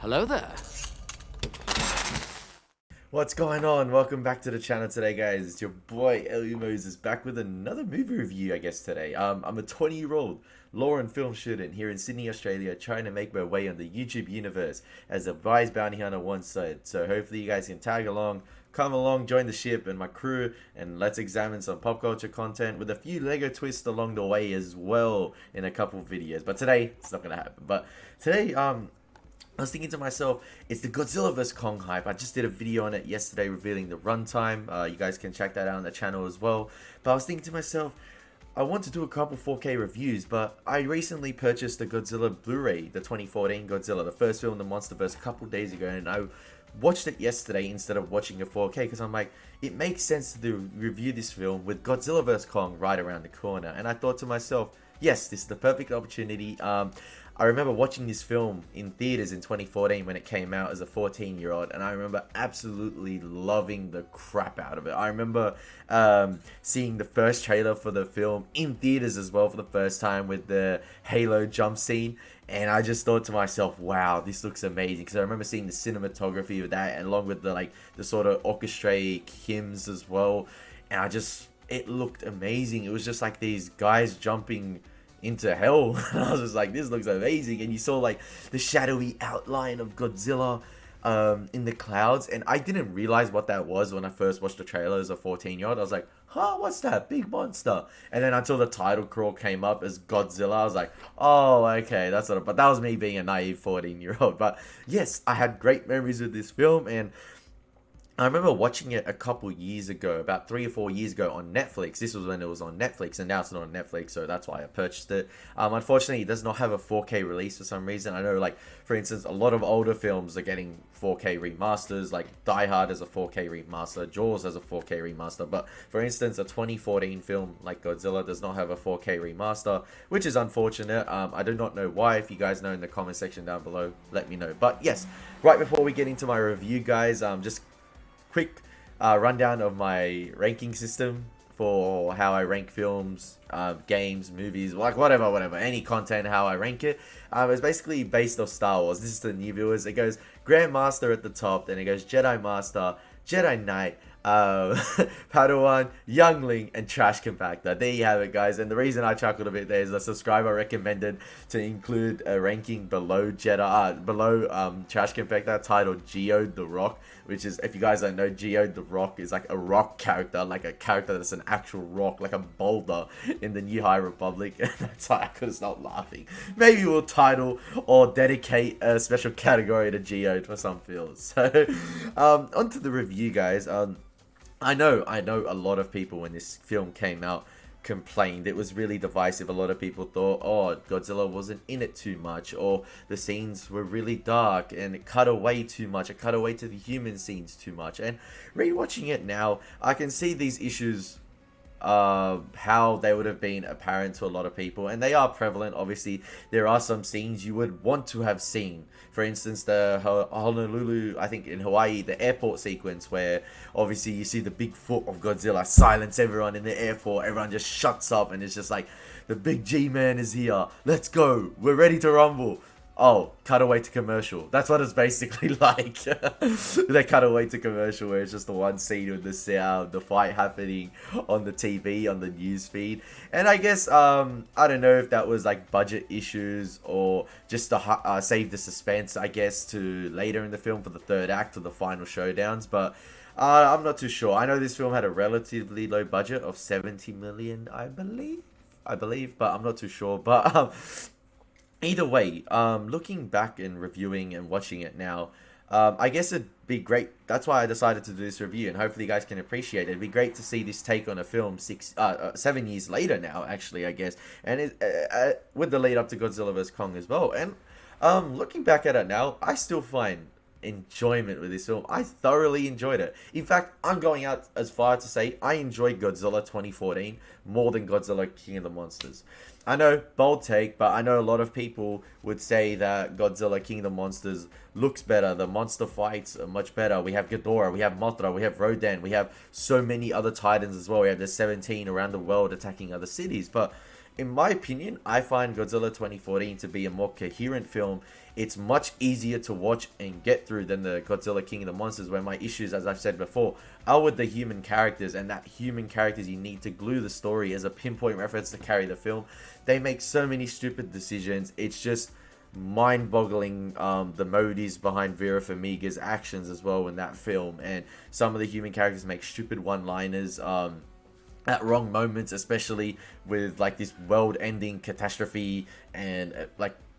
Hello there. What's going on? Welcome back to the channel today, guys. It's your boy Ellie Moses back with another movie review, I guess, today. I'm a 20-year-old law and film student here in Sydney, Australia, trying to make my way on the YouTube universe as a wise bounty hunter once said. So hopefully you guys can tag along, come along, join the ship and my crew, and let's examine some pop culture content with a few Lego twists along the way as well in a couple of videos. But today, it's not gonna happen. But today, I was thinking to myself, it's the Godzilla vs. Kong hype. I just did a video on it yesterday revealing the runtime. You guys can check that out on the channel as well. But I was thinking to myself, I want to do a couple 4K reviews, but I recently purchased the Godzilla Blu-ray, the 2014 Godzilla, the first film in the MonsterVerse a couple days ago, and I watched it yesterday instead of watching a 4K because I'm like, it makes sense to review this film with Godzilla vs. Kong right around the corner. And I thought to myself, yes, this is the perfect opportunity. I remember watching this film in theaters in 2014 when it came out as a 14-year-old, and I remember absolutely loving the crap out of it. I remember seeing the first trailer for the film in theaters as well for the first time with the Halo jump scene, and I just thought to myself, wow, this looks amazing, because I remember seeing the cinematography of that, and along with the sort of orchestrated hymns as well, and it looked amazing. It was just like these guys jumping into hell. And I was just like, this looks amazing. And you saw like the shadowy outline of Godzilla in the clouds, and I didn't realize what that was when I first watched the trailer as a 14-year-old. I was like, huh, what's that big monster? And then until the title crawl came up as Godzilla, I was like, oh, okay, that's what. But that was me being a naive 14-year-old. But yes, I had great memories with this film, and I remember watching it a couple years ago, about 3 or 4 years ago on Netflix. This was when it was on Netflix, and now it's not on Netflix, so that's why I purchased it. Unfortunately, it does not have a 4K release for some reason. I know, like, for instance, a lot of older films are getting 4K remasters, like Die Hard has a 4K remaster, Jaws has a 4K remaster, but for instance, a 2014 film like Godzilla does not have a 4K remaster, which is unfortunate. I do not know why. If you guys know in the comment section down below, let me know. But yes, right before we get into my review, guys, just quick rundown of my ranking system for how I rank films, games, movies, like whatever, any content, how I rank it. It's basically based off Star Wars. This is the new viewers. It goes Grandmaster at the top, then it goes Jedi Master, Jedi Knight, Padawan, Youngling, and Trash Compactor. There you have it, guys. And the reason I chuckled a bit there is a subscriber recommended to include a ranking below Trash Compactor titled Geode the Rock, which is, if you guys don't know, Geode the Rock is like a rock character, like a character that's an actual rock, like a boulder in the New High Republic. And that's why I couldn't stop laughing. Maybe we'll title or dedicate a special category to Geode for some feels. So, onto the review, guys. I know a lot of people when this film came out complained it was really divisive. A lot of people thought, oh, Godzilla wasn't in it too much, or the scenes were really dark and it cut away too much. It cut away to the human scenes too much. And rewatching it now, I can see these issues, how they would have been apparent to a lot of people, and they are prevalent. Obviously, there are some scenes you would want to have seen. For instance, the Honolulu, I think in Hawaii, the airport sequence where obviously you see the big foot of Godzilla silence everyone in the airport. Everyone just shuts up, and it's just like, the big G-Man is here. Let's go. We're ready to rumble. Oh, cut away to commercial. That's what it's basically like. They cut away to commercial where it's just the one scene with the sound, the fight happening on the TV, on the news feed. And I guess, I don't know if that was like budget issues or just to save the suspense, I guess, to later in the film for the third act or the final showdowns. But I'm not too sure. I know this film had a relatively low budget of 70 million, I believe, but I'm not too sure. But either way, looking back and reviewing and watching it now, I guess it'd be great. That's why I decided to do this review, and hopefully you guys can appreciate it. It'd be great to see this take on a film 7 years later now, actually, I guess, and with the lead up to Godzilla vs. Kong as well. And looking back at it now, I still find enjoyment with this film. I thoroughly enjoyed it. In fact, I'm going out as far to say I enjoyed Godzilla 2014 more than Godzilla King of the Monsters. I know, bold take, but I know a lot of people would say that Godzilla King of the Monsters looks better. The monster fights are much better. We have Ghidorah, we have Mothra, we have Rodan, we have so many other titans as well. We have the 17 around the world attacking other cities. But in my opinion, I find Godzilla 2014 to be a more coherent film it's much easier to watch and get through than the Godzilla King of the Monsters, where my issues, as I've said before, are with the human characters, and that human characters you need to glue the story as a pinpoint reference to carry the film. They make so many stupid decisions. It's just mind-boggling, the motives behind Vera Farmiga's actions as well in that film, and some of the human characters make stupid one-liners at wrong moments, especially with like this world-ending catastrophe and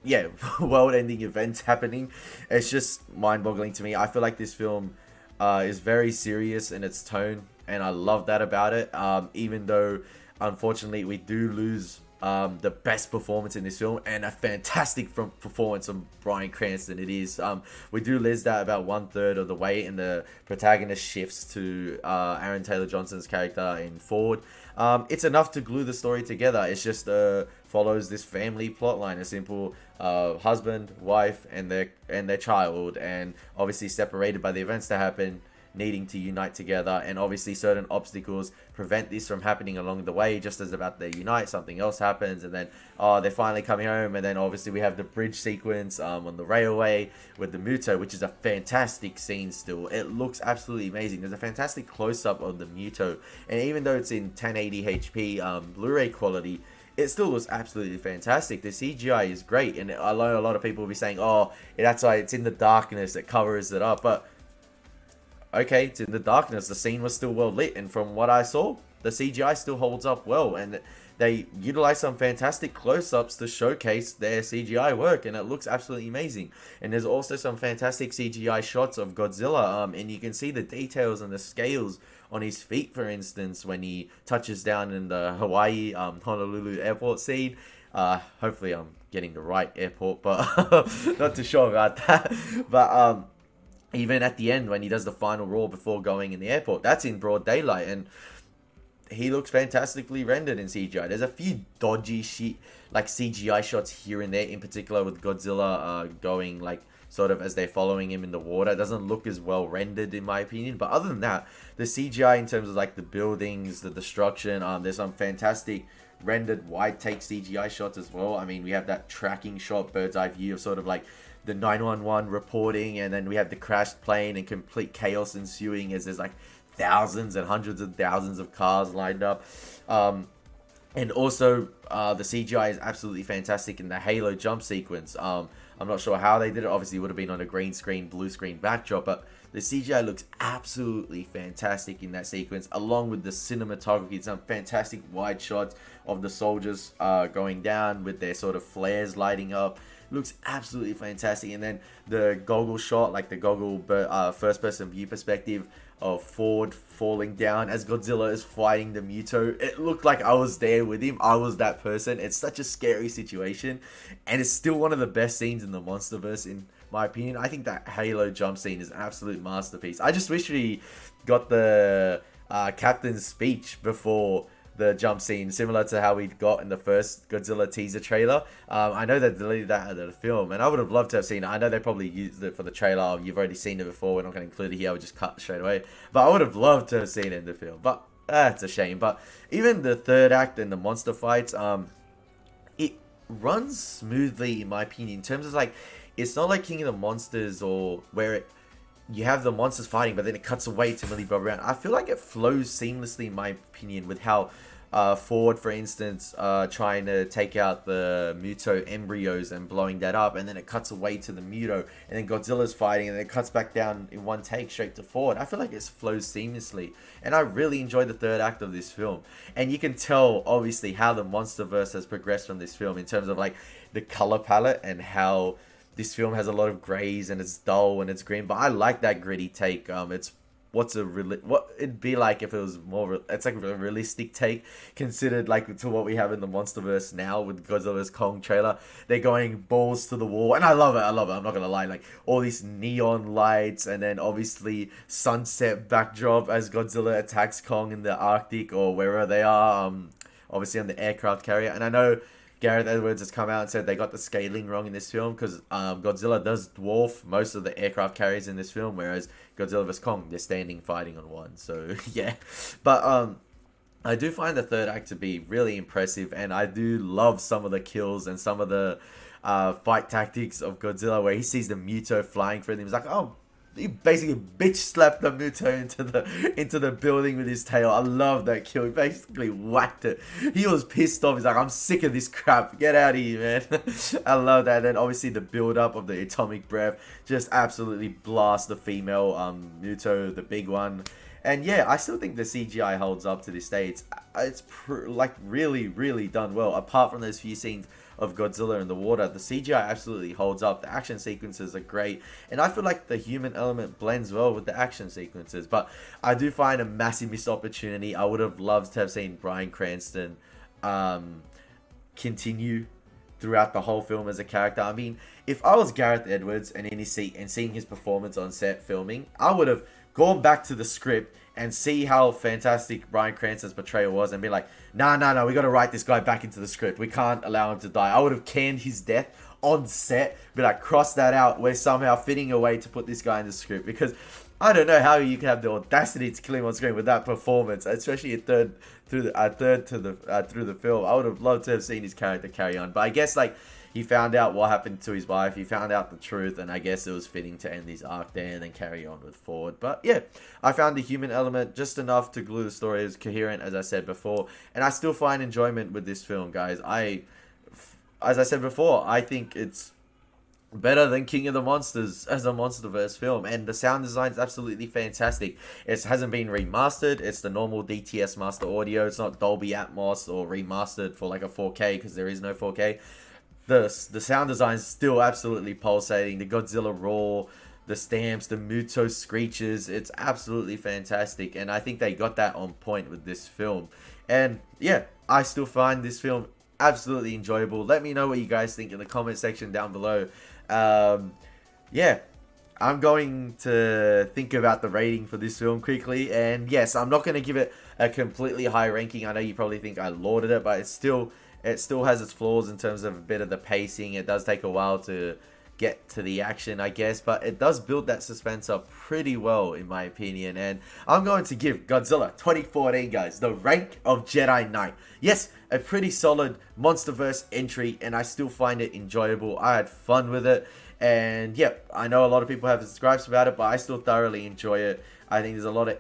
yeah, world-ending events happening. It's just mind-boggling to me. I feel like this film is very serious in its tone, and I love that about it. Even though, unfortunately, we do lose the best performance in this film, and a fantastic performance from Bryan Cranston it is. We do lose that about 1/3 of the way, and the protagonist shifts to Aaron Taylor-Johnson's character in Ford. It's enough to glue the story together. It's just follows this family plotline, a simple husband, wife, and their child, and obviously separated by the events that happen, needing to unite together, and obviously certain obstacles prevent this from happening along the way. Just as about they unite, something else happens, and then they're finally coming home, and then obviously we have the bridge sequence on the railway with the Muto, which is a fantastic scene still. It looks absolutely amazing. There's a fantastic close-up of the Muto, and even though it's in 1080 HP Blu-ray quality, it still looks absolutely fantastic. The CGI is great, and I know a lot of people will be saying, oh, that's why it's in the darkness, it covers it up, but okay, it's in the darkness. The scene was still well lit, and from what I saw, the CGI still holds up well, and they utilize some fantastic close-ups to showcase their CGI work, and it looks absolutely amazing. And there's also some fantastic CGI shots of Godzilla, and you can see the details and the scales on his feet, for instance, when he touches down in the Hawaii Honolulu airport scene. Hopefully I'm getting the right airport, but not too sure about that. But even at the end when he does the final roar before going in the airport, that's in broad daylight, and he looks fantastically rendered in CGI. There's a few dodgy CGI shots here and there, in particular with Godzilla going like sort of as they're following him in the water. It doesn't look as well rendered in my opinion, but other than that, the CGI in terms of like the buildings, the destruction, there's some fantastic rendered wide take CGI shots as well. I mean, we have that tracking shot, bird's eye view of sort of like the 911 reporting, and then we have the crashed plane and complete chaos ensuing as there's like thousands and hundreds of thousands of cars lined up. And also the CGI is absolutely fantastic in the Halo jump sequence. I'm not sure how they did it. Obviously it would have been on a green screen, blue screen backdrop, but the CGI looks absolutely fantastic in that sequence, along with the cinematography. Some fantastic wide shots of the soldiers going down with their sort of flares lighting up. Looks absolutely fantastic. And then the goggle shot, like the goggle first person view perspective of Ford falling down as Godzilla is fighting the Muto. It looked like I was there with him. I was that person. It's such a scary situation, and it's still one of the best scenes in the MonsterVerse in my opinion. I think that Halo jump scene is an absolute masterpiece. I just wish we got the captain's speech before the jump scene, similar to how we got in the first Godzilla teaser trailer. I know they deleted that out of the film, and I would have loved to have seen it. I know they probably used it for the trailer. You've already seen it before. We're not going to include it here. I would just cut straight away. But I would have loved to have seen it in the film. But it's a shame. But even the third act and the monster fights, it runs smoothly in my opinion. In terms of like, it's not like King of the Monsters or where you have the monsters fighting, but then it cuts away to Millie Bobby Brown. I feel like it flows seamlessly, in my opinion, with how Ford, for instance, trying to take out the Muto embryos and blowing that up, and then it cuts away to the Muto, and then Godzilla's fighting, and then it cuts back down in one take straight to Ford. I feel like it flows seamlessly, and I really enjoyed the third act of this film. And you can tell, obviously, how the MonsterVerse has progressed from this film in terms of like the color palette and how this film has a lot of grays and it's dull and it's green, but I like that gritty take. It's what it'd be like if it was more. It's like a realistic take, considered like to what we have in the MonsterVerse now with Godzilla's Kong trailer. They're going balls to the wall, and I love it. I'm not gonna lie, like all these neon lights, and then obviously sunset backdrop as Godzilla attacks Kong in the Arctic or wherever they are. Obviously on the aircraft carrier, and I know Gareth Edwards has come out and said they got the scaling wrong in this film because Godzilla does dwarf most of the aircraft carriers in this film, whereas Godzilla vs. Kong, they're standing fighting on one. So, yeah. But I do find the third act to be really impressive, and I do love some of the kills and some of the fight tactics of Godzilla, where he sees the Muto flying through him. He's like, oh, he basically bitch slapped the Muto into the building with his tail. I love that kill. He basically whacked it. He was pissed off. He's like, I'm sick of this crap. Get out of here, man. I love that. And then obviously the build up of the atomic breath just absolutely blast the female Muto, the big one. And yeah, I still think the CGI holds up to this day. It's like really, really done well. Apart from those few scenes of Godzilla in the water, the CGI absolutely holds up. The action sequences are great, and I feel like the human element blends well with the action sequences. But I do find a massive missed opportunity. I would have loved to have seen Bryan Cranston continue throughout the whole film as a character. I mean, if I was Gareth Edwards and in his seat and seeing his performance on set filming, I would have gone back to the script and see how fantastic Bryan Cranston's portrayal was and be like, nah, we got to write this guy back into the script. We can't allow him to die. I would have canned his death on set, be like, cross that out. We're somehow fitting a way to put this guy in the script, because I don't know how you can have the audacity to kill him on screen with that performance, especially a third through the film. I would have loved to have seen his character carry on, but I guess like he found out what happened to his wife. He found out the truth, and I guess it was fitting to end his arc there and then carry on with Ford. But yeah, I found the human element just enough to glue the story as coherent, as I said before, and I still find enjoyment with this film, guys. As I said before, I think it's better than King of the Monsters as a MonsterVerse film, and the sound design is absolutely fantastic. It hasn't been remastered. It's the normal DTS master audio. It's not Dolby Atmos or remastered for like a 4K, because there is no 4K. The sound design is still absolutely pulsating. The Godzilla roar, the stamps, the Muto screeches, it's absolutely fantastic, and I think they got that on point with this film. And yeah, I still find this film absolutely enjoyable. Let me know what you guys think in the comment section down below. Yeah, I'm going to think about the rating for this film quickly, and yes, I'm not going to give it a completely high ranking. I know you probably think I lauded it, but it still has its flaws in terms of a bit of the pacing. It does take a while to get to the action, I guess, but it does build that suspense up pretty well, in my opinion. And I'm going to give Godzilla 2014, guys, the rank of Jedi Knight. Yes, a pretty solid MonsterVerse entry, and I still find it enjoyable. I had fun with it, and yeah, I know a lot of people have gripes about it, but I still thoroughly enjoy it. I think there's a lot of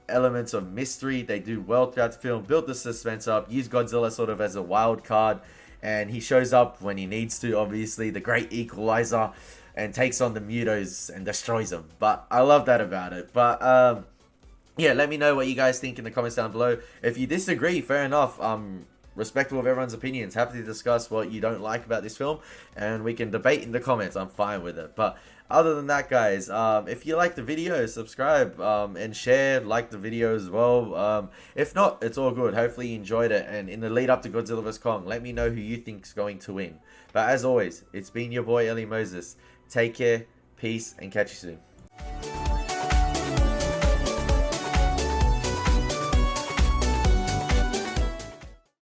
elements of mystery. They do well throughout the film, build the suspense up, use Godzilla sort of as a wild card, and he shows up when he needs to, obviously, the great equalizer, and takes on the Mutos and destroys them. But I love that about it. But yeah, let me know what you guys think in the comments down below. If you disagree, fair enough. I'm respectful of everyone's opinions. Happy to discuss what you don't like about this film, and we can debate in the comments. I'm fine with it. But other than that, guys, if you like the video, subscribe and share, like the video as well. If not, it's all good. Hopefully you enjoyed it, and in the lead up to Godzilla vs. Kong, let me know who you think's going to win. But as always, it's been your boy Ellie Moses. Take care, peace, and catch you soon.